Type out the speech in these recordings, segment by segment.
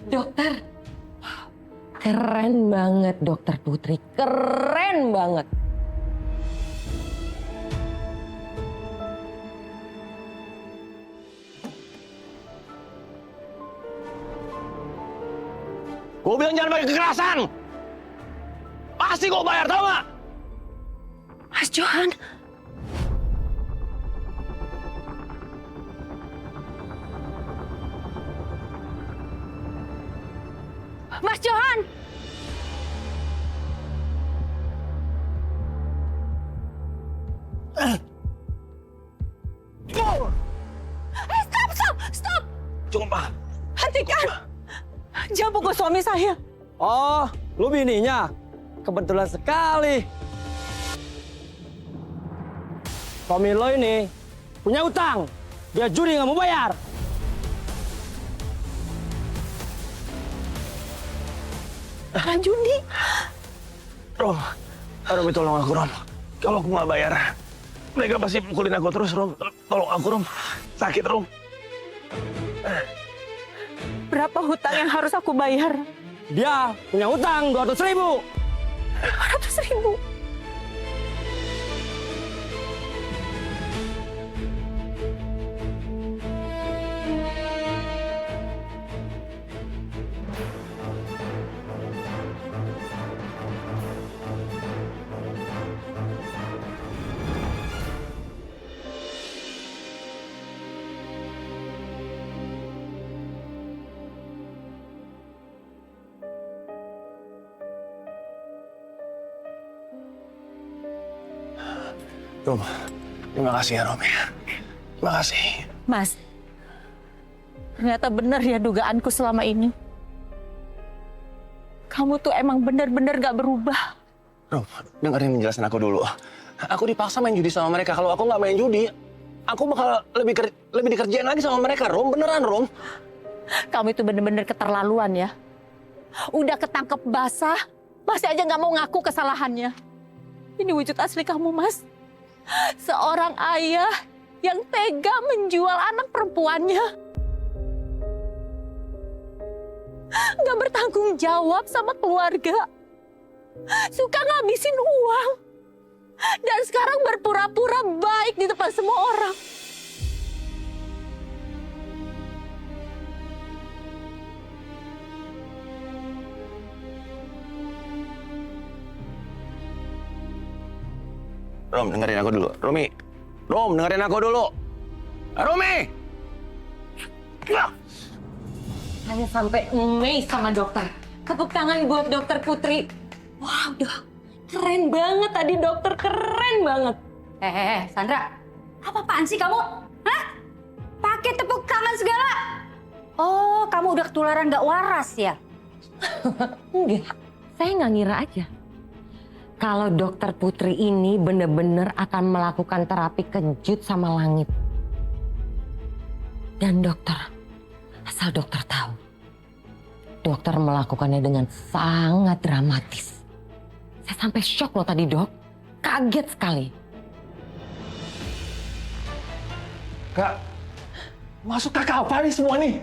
Dokter, keren banget Dokter Putri, keren banget. Gue bilang jangan pakai kekerasan. Pasti gue bayar, tau gak? Mas Johan. Mas Johan. Stop! Coba. Hentikan! Jangan pukul suami saya. Oh, lu bininya? Kebetulan sekali. Suami lo ini punya utang. Dia judi nggak mau bayar. Judi? Rom, tolong aku, Rom. Kalau aku nggak bayar, mereka pasti pukulin aku terus, Rom. Tolong aku, Rom. Sakit, Rom. Berapa hutang yang harus aku bayar? Dia punya utang 200.000. 200.000. Rom, terima kasih ya, Rom. Terima kasih. Mas, ternyata benar ya dugaanku selama ini. Kamu tuh emang benar-benar gak berubah. Rom, dengerin penjelasan aku dulu. Aku dipaksa main judi sama mereka. Kalau aku nggak main judi, aku bakal lebih dikerjain lagi sama mereka, Rom. Beneran, Rom. Kamu itu benar-benar keterlaluan ya. Udah ketangkep basah, masih aja gak mau ngaku kesalahannya. Ini wujud asli kamu, Mas. Seorang ayah yang tega menjual anak perempuannya. Gak bertanggung jawab sama keluarga. Suka ngabisin uang. Dan sekarang berpura-pura baik di depan semua orang. Rom, dengerin aku dulu. Romi. Rom, dengerin aku dulu. Romi! Saya sampai amazed sama dokter. Tepuk tangan buat Dokter Putri. Wow, dok. Keren banget tadi dokter, keren banget. Sandra. Apa-apaan sih kamu? Hah? Pakai tepuk tangan segala? Oh, kamu udah ketularan gak waras ya? Enggak, saya nggak ngira aja. Kalau Dokter Putri ini benar-benar akan melakukan terapi kejut sama Langit. Dan dokter, asal dokter tahu, dokter melakukannya dengan sangat dramatis. Saya sampai shock loh tadi, Dok. Kaget sekali. Kak, masuk kakak apa nih semua nih?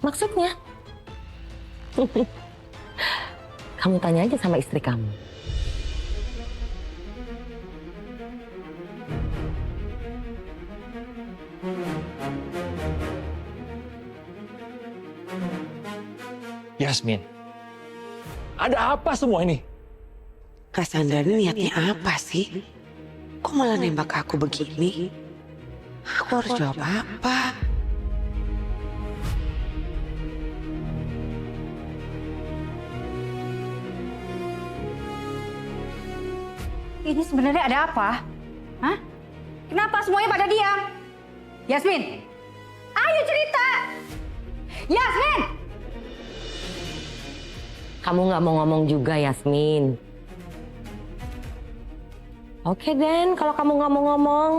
Maksudnya? Kamu tanya aja sama istri kamu. Yasmin, ada apa semua ini? Kak Sandra ini niatnya apa sih? Kok malah nembak aku begini? Aku harus jawab apa? Ini sebenarnya ada apa? Hah? Kenapa semuanya pada diam? Yasmin, ayo cerita! Yasmin! Kamu nggak mau ngomong juga, Yasmin. Oke, Den. Kalau kamu nggak mau ngomong,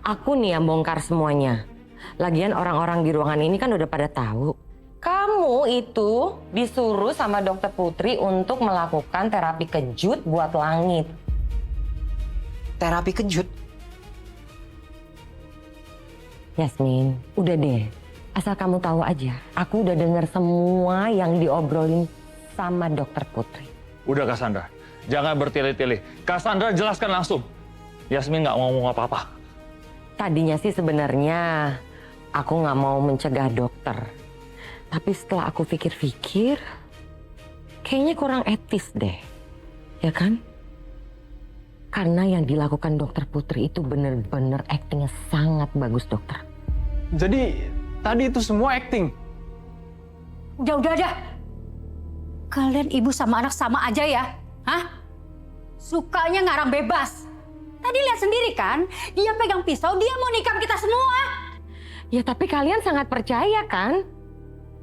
aku nih yang bongkar semuanya. Lagian orang-orang di ruangan ini kan udah pada tahu. Kamu itu disuruh sama Dokter Putri untuk melakukan terapi kejut buat Langit. Terapi kejut? Yasmin, udah deh. Asal kamu tahu aja, aku udah dengar semua yang diobrolin sama dokter Putri. Udah Cassandra, jangan bertele-tele. Cassandra jelaskan langsung. Yasmin nggak ngomong apa-apa. Tadinya sih sebenarnya aku nggak mau mencegah dokter. Tapi setelah aku pikir-pikir, kayaknya kurang etis deh. Ya kan? Karena yang dilakukan dokter Putri itu bener-bener aktingnya sangat bagus, dokter. Jadi tadi itu semua acting. Udah. Kalian ibu sama anak sama aja ya? Hah? Sukanya ngarang bebas. Tadi lihat sendiri kan, dia pegang pisau, dia mau nikam kita semua. Ya tapi kalian sangat percaya kan?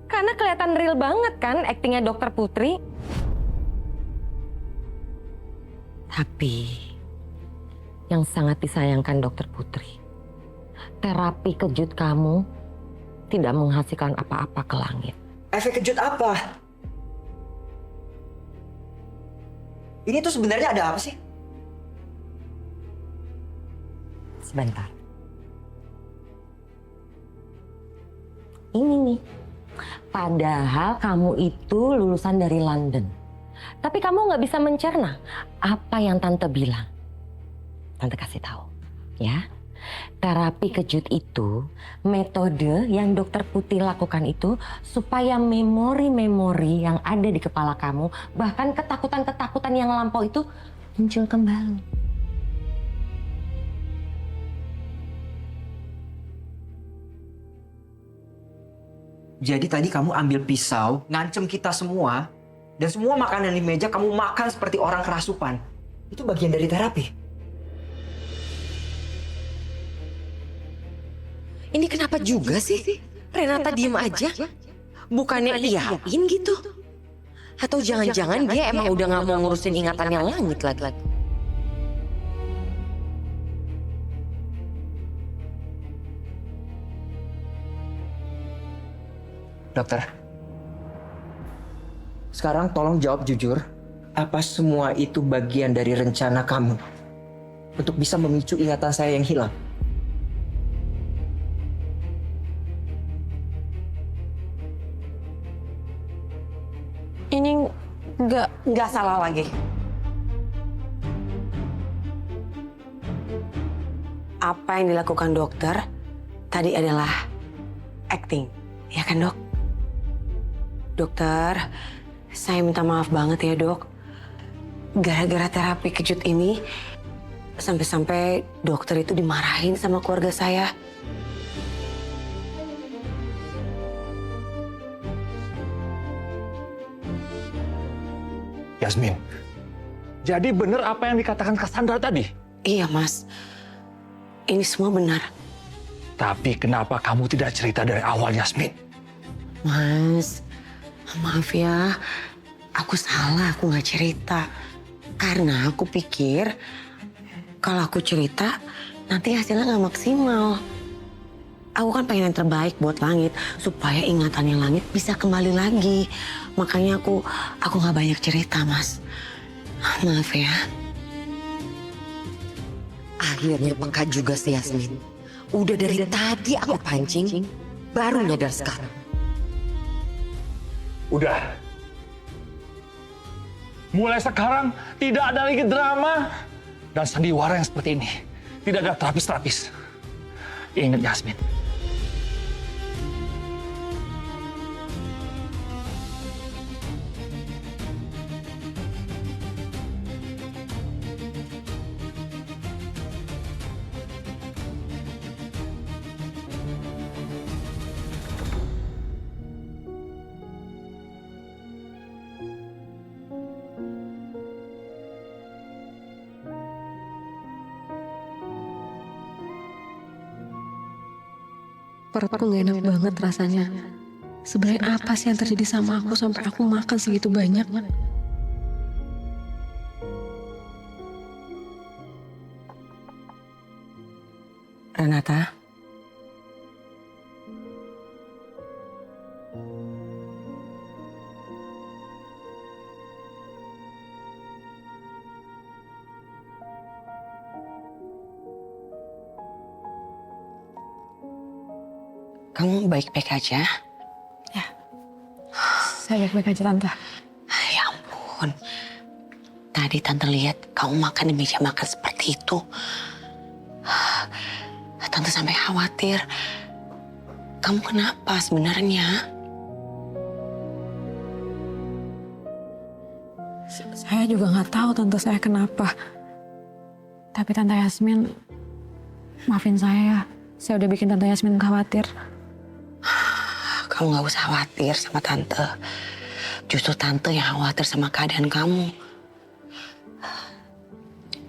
Karena kelihatan real banget kan aktingnya dokter Putri. Tapi yang sangat disayangkan dokter Putri, terapi kejut kamu tidak menghasilkan apa-apa ke langit. Efek kejut apa? Ini tuh sebenarnya ada apa sih? Sebentar. Ini nih. Padahal kamu itu lulusan dari London. Tapi kamu nggak bisa mencerna apa yang Tante bilang. Tante kasih tahu, ya. Terapi kejut itu metode yang dokter Putri lakukan itu supaya memori-memori yang ada di kepala kamu, bahkan ketakutan-ketakutan yang lampau itu muncul kembali. Jadi tadi kamu ambil pisau, ngancem kita semua, dan semua makanan di meja kamu makan seperti orang kerasupan. Itu bagian dari terapi. Ini kenapa juga sih? Renata diem aja. Bukannya iyain gitu. Atau jangan-jangan dia emang udah gak mau ngurusin ingatan yang langit lagi. Dokter, sekarang tolong jawab jujur, apa semua itu bagian dari rencana kamu untuk bisa memicu ingatan saya yang hilang? Ini nggak salah lagi. Apa yang dilakukan dokter tadi adalah acting, ya kan dok? Dokter, saya minta maaf banget ya dok. Gara-gara terapi kejut ini, sampai-sampai dokter itu dimarahin sama keluarga saya. Yasmin, jadi benar apa yang dikatakan Cassandra tadi? Iya mas, ini semua benar. Tapi kenapa kamu tidak cerita dari awal, Yasmin? Mas, maaf ya, aku salah, aku nggak cerita. Karena aku pikir kalau aku cerita nanti hasilnya nggak maksimal. Aku kan pengen yang terbaik buat Langit supaya ingatannya Langit bisa kembali lagi. Makanya aku nggak banyak cerita, Mas. Maaf ya. Akhirnya peka juga si Yasmin. Udah dari tadi aku pancing, baru nyadar sekarang. Udah. Mulai sekarang tidak ada lagi drama dan sandiwara yang seperti ini. Tidak ada terapis-terapis. Ingat Yasmin. Perutku gak enak banget rasanya. Sebenarnya apa sih yang terjadi sama aku sampai aku makan segitu banyak? Renata. Kamu kamu baik-baik aja? Saya baik-baik aja Tante. Ya ampun. Tadi Tante lihat kamu makan di meja makan seperti itu. Tante sampai khawatir. Kamu kenapa sebenarnya? Saya juga nggak tahu Tante saya kenapa. Tapi Tante Yasmin, maafin saya ya. Saya udah bikin Tante Yasmin khawatir. Kamu gak usah khawatir sama Tante. Justru Tante yang khawatir sama keadaan kamu.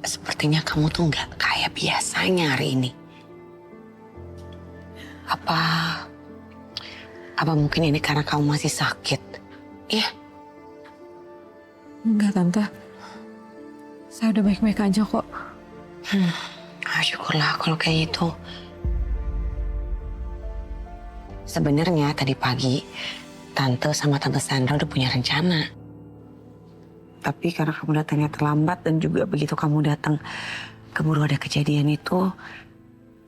Sepertinya kamu tuh gak kayak biasanya hari ini. Apa mungkin ini karena kamu masih sakit? Iya. Enggak Tante. Saya udah baik-baik aja kok. Syukurlah kalau kayak gitu. Sebenarnya tadi pagi Tante sama Tante Sandra udah punya rencana. Tapi karena kamu datangnya terlambat dan juga begitu kamu datang keburu ada kejadian itu,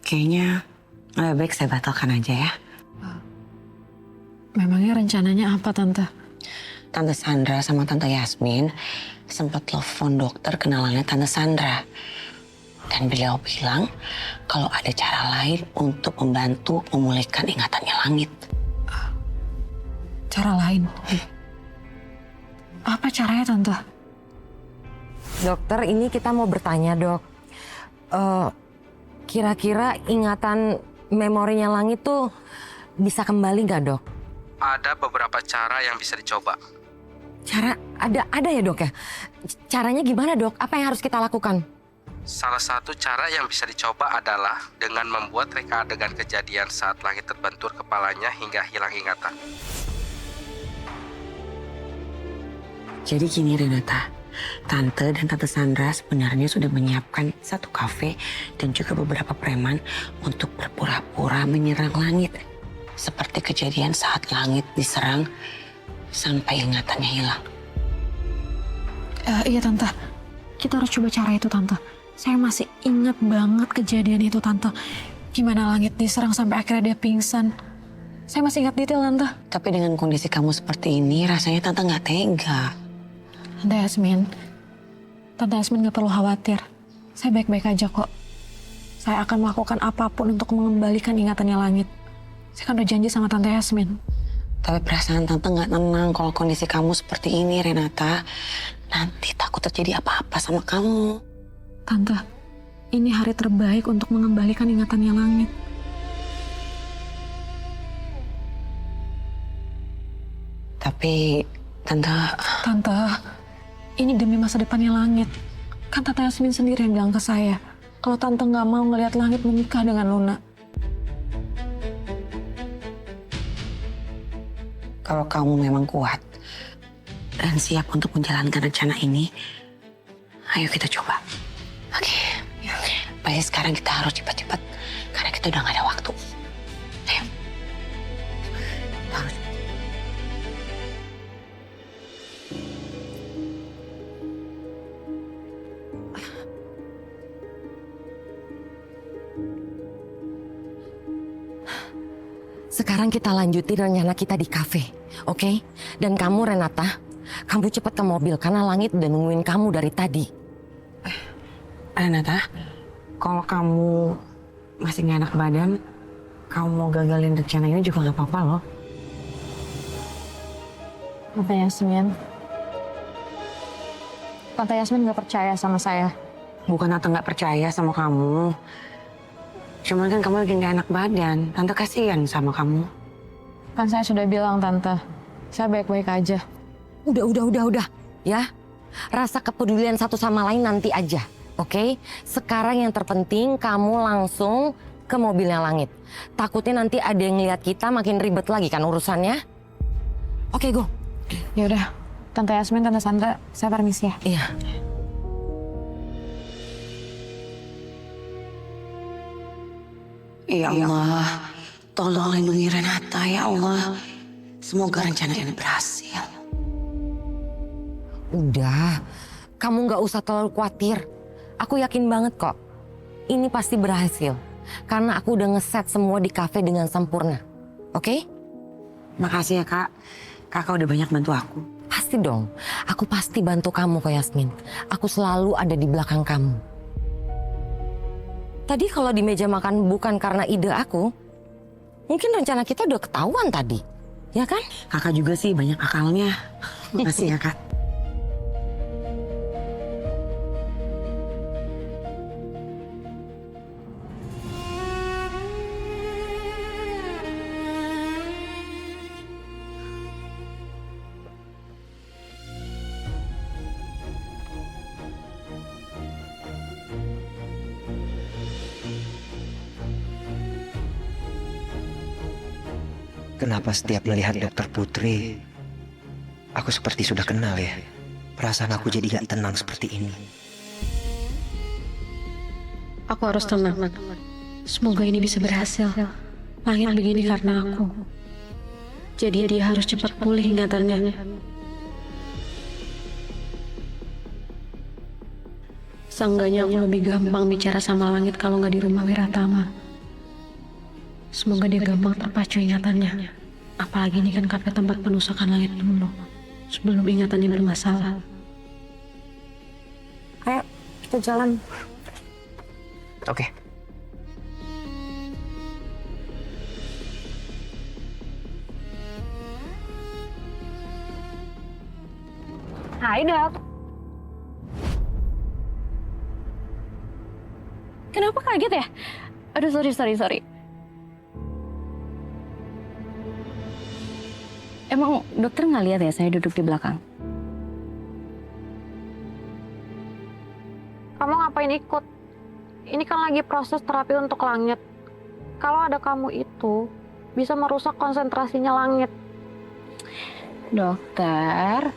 kayaknya lebih baik saya batalkan aja ya. Memangnya rencananya apa Tante? Tante Sandra sama Tante Yasmin sempat telepon dokter kenalannya Tante Sandra. Dan beliau bilang kalau ada cara lain untuk membantu memulihkan ingatannya Langit. Cara lain? Apa caranya Tante? Dokter, ini kita mau bertanya dok. Kira-kira ingatan memorinya Langit tuh bisa kembali nggak dok? Ada beberapa cara yang bisa dicoba. Cara ada ya dok ya? Caranya gimana dok? Apa yang harus kita lakukan? Salah satu cara yang bisa dicoba adalah dengan membuat reka adegan kejadian saat Langit terbentur kepalanya hingga hilang ingatan. Jadi gini Renata, Tante dan Tante Sandra sebenarnya sudah menyiapkan satu kafe dan juga beberapa preman untuk berpura-pura menyerang Langit. Seperti kejadian saat Langit diserang sampai ingatannya hilang. Iya Tante, kita harus coba cara itu Tante. Saya masih ingat banget kejadian itu Tante. Gimana Langit diserang sampai akhirnya dia pingsan. Saya masih ingat detail Tante. Tapi dengan kondisi kamu seperti ini rasanya Tante nggak tega. Tante Yasmin gak perlu khawatir. Saya baik-baik aja kok. Saya akan melakukan apapun untuk mengembalikan ingatannya Langit. Saya kan udah janji sama Tante Yasmin. Tapi perasaan Tante nggak tenang kalau kondisi kamu seperti ini Renata. Nanti takut terjadi apa-apa sama kamu. Tante, ini hari terbaik untuk mengembalikan ingatannya Langit. Tapi Tante, ini demi masa depannya Langit. Kan Tante Yasmin sendiri yang bilang ke saya kalau Tante nggak mau ngelihat Langit menikah dengan Luna. Kalau kamu memang kuat dan siap untuk menjalankan rencana ini, ayo kita coba. Oke. Baik, sekarang kita harus cepat-cepat karena kita udah gak ada waktu. Ayo. Kita harus. Sekarang kita lanjutin rencana kita di kafe, oke? Dan kamu Renata, kamu cepat ke mobil karena Langit udah nungguin kamu dari tadi. Renata, kalau kamu masih gak enak badan, kamu mau gagalin rencana ini juga gak apa-apa loh. Tante Yasmin gak percaya sama saya. Bukan Tante gak percaya sama kamu. Cuman kan kamu lagi gak enak badan. Tante kasihan sama kamu. Kan saya sudah bilang Tante, saya baik-baik aja. Udah, ya. Rasa kepedulian satu sama lain nanti aja, oke? Sekarang yang terpenting kamu langsung ke mobilnya Langit. Takutnya nanti ada yang lihat kita makin ribet lagi kan urusannya. Oke, go. Ya udah, Tante Yasmin, Tante Sandra, saya permisi ya. Iya. Ya Allah, tolong lindungi Renata ya Allah. Semoga rencana ini berhasil. Udah, kamu nggak usah terlalu khawatir. Aku yakin banget kok, ini pasti berhasil. Karena aku udah ngeset semua di kafe dengan sempurna. Oke? Makasih ya Kak. Kakak udah banyak bantu aku. Pasti dong. Aku pasti bantu kamu kok Yasmin. Aku selalu ada di belakang kamu. Tadi kalau di meja makan bukan karena ide aku, mungkin rencana kita udah ketahuan tadi. Ya kan? Kakak juga sih banyak akalnya. Makasih ya Kak. Kenapa setiap melihat dokter Putri, aku seperti sudah kenal ya. Perasaan aku jadi gak tenang seperti ini. Aku harus tenang. Semoga ini bisa berhasil. Langit begini karena aku. Jadi dia harus cepat pulih ingatannya. Seenggaknya aku lebih gampang bicara sama Langit kalau nggak di rumah Wiratama. Semoga dia gampang terpacu ingatannya. Apalagi ini kan kafe tempat penusukan Langit dulu. Sebelum ingatannya bermasalah. Ayo, kita jalan. Oke. Hai Dok. Kenapa kaget ya? Aduh sorry. Emang dokter nggak lihat ya saya duduk di belakang? Kamu ngapain ikut? Ini kan lagi proses terapi untuk Langit. Kalau ada kamu itu, bisa merusak konsentrasinya Langit. Dokter,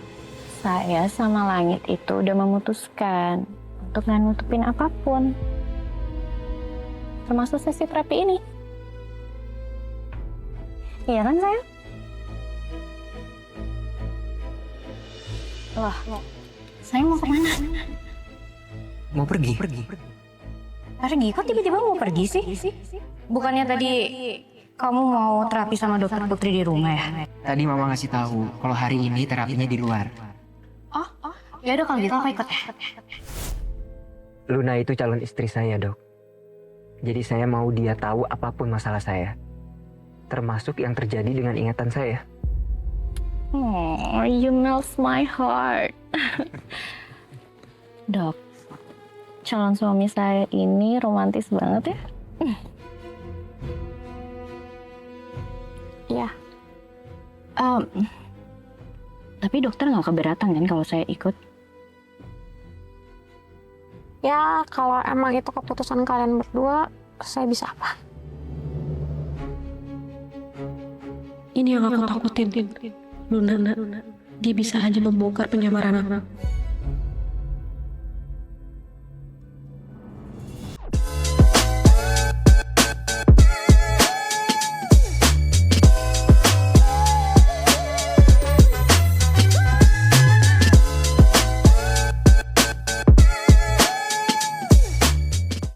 saya sama Langit itu udah memutuskan untuk nggak nutupin apapun. Termasuk sesi terapi ini. Iya kan sayang? Wah, saya mau kemana? Mau pergi? Pergi? Kok tiba-tiba mau pergi sih? Bukannya tadi kamu mau terapi sama dokter Putri di rumah ya? Tadi mama ngasih tahu kalau hari ini terapinya di luar. Oh, ya udah kalau gitu aku ikut ya. Luna itu calon istri saya, Dok. Jadi saya mau dia tahu apapun masalah saya. Termasuk yang terjadi dengan ingatan saya. Oh, you melts my heart. Dok, calon suami saya ini romantis banget ya. Iya. Tapi dokter nggak keberatan kan kalau saya ikut? Ya, kalau emang itu keputusan kalian berdua, saya bisa apa? Ini yang aku takutin. Luna, dia bisa aja membongkar penyamaran aku.